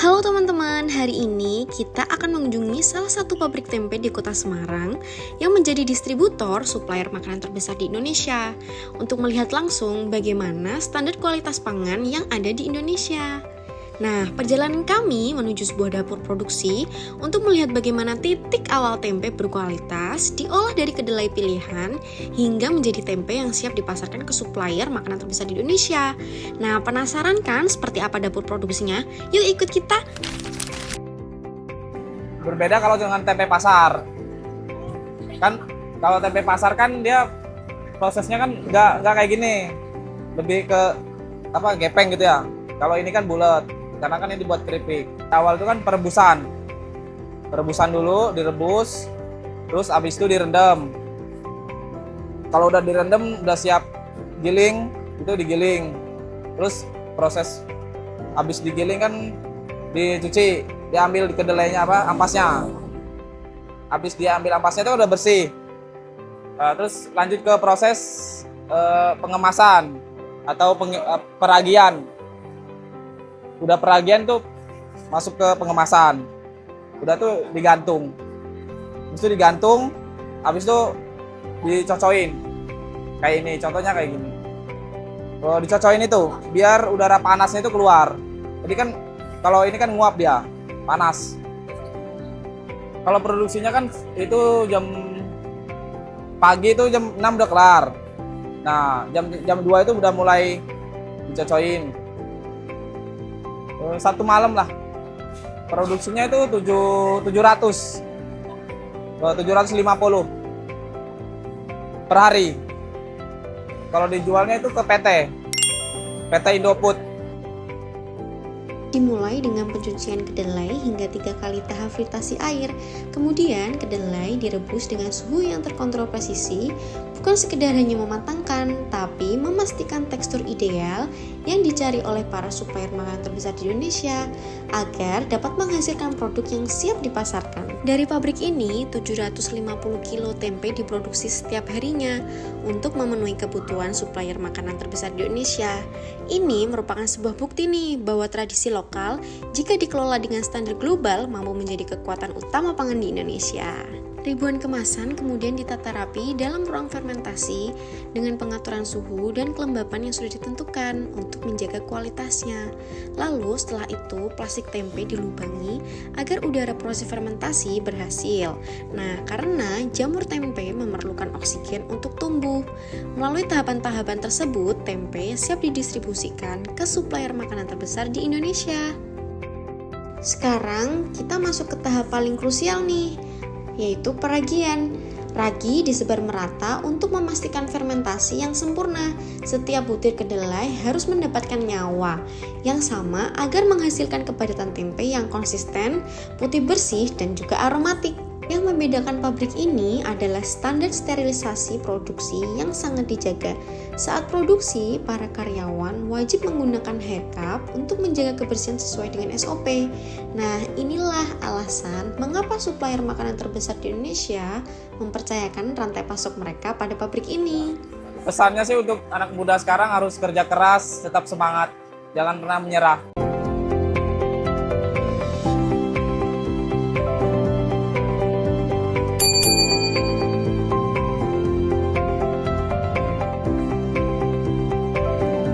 Halo teman-teman, hari ini kita akan mengunjungi salah satu pabrik tempe di kota Semarang yang menjadi distributor supplier makanan terbesar di Indonesia untuk melihat langsung bagaimana standar kualitas pangan yang ada di Indonesia. Nah, perjalanan kami menuju sebuah dapur produksi untuk melihat bagaimana titik awal tempe berkualitas diolah dari kedelai pilihan hingga menjadi tempe yang siap dipasarkan ke supplier makanan terbesar di Indonesia. Nah, penasaran kan seperti apa dapur produksinya? Yuk ikut kita! Berbeda kalau dengan tempe pasar. Kan kalau tempe pasar kan dia prosesnya kan nggak kayak gini. Lebih ke gepeng gitu ya. Kalau ini kan bulat. Karena kan ini dibuat keripik. Awal itu kan perebusan. Perebusan dulu, direbus, terus abis itu direndam. Kalau udah direndam, udah siap giling, itu digiling. Terus proses abis digiling kan dicuci, diambil kedelainya ampasnya. Habis diambil ampasnya itu udah bersih. Terus lanjut ke proses pengemasan atau peragian. Udah peragian tuh masuk ke pengemasan. Udah tuh digantung. Habis itu digantung, habis itu dicocoin. Kayak ini, contohnya kayak gini. Dicocoin itu biar udara panasnya itu keluar. Jadi kan kalau ini kan nguap dia, panas. Kalau produksinya kan itu jam pagi itu jam 6 udah kelar. Nah, jam 2 itu udah mulai dicocoin. 1 malam lah. Produksinya itu 750 per hari. Kalau dijualnya itu ke PT Indofood. Dimulai dengan pencucian kedelai hingga 3 kali tahap filtrasi air. Kemudian kedelai direbus dengan suhu yang terkontrol presisi, bukan sekedar hanya mematangkan, tapi memastikan tekstur ideal yang dicari oleh para supplier makanan terbesar di Indonesia agar dapat menghasilkan produk yang siap dipasarkan. Dari pabrik ini, 750 kilo tempe diproduksi setiap harinya untuk memenuhi kebutuhan supplier makanan terbesar di Indonesia. Ini merupakan sebuah bukti nih bahwa tradisi lokal jika dikelola dengan standar global mampu menjadi kekuatan utama pangan di Indonesia. Ribuan kemasan kemudian ditata rapi dalam ruang fermentasi dengan pengaturan suhu dan kelembapan yang sudah ditentukan untuk menjaga kualitasnya. Lalu setelah itu plastik tempe dilubangi agar udara proses fermentasi berhasil. Nah, karena jamur tempe memerlukan oksigen untuk tumbuh. Melalui tahapan-tahapan tersebut, tempe siap didistribusikan ke supplier makanan terbesar di Indonesia. Sekarang kita masuk ke tahap paling krusial nih, yaitu peragian. Ragi disebar merata untuk memastikan fermentasi yang sempurna. Setiap butir kedelai harus mendapatkan nyawa yang sama agar menghasilkan kepadatan tempe yang konsisten, putih bersih, dan juga aromatik. Yang membedakan pabrik ini adalah standar sterilisasi produksi yang sangat dijaga. Saat produksi, para karyawan wajib menggunakan hair cup untuk menjaga kebersihan sesuai dengan SOP. Nah, inilah alasan mengapa supplier makanan terbesar di Indonesia mempercayakan rantai pasok mereka pada pabrik ini. Pesannya sih untuk anak muda sekarang harus kerja keras, tetap semangat, jangan pernah menyerah.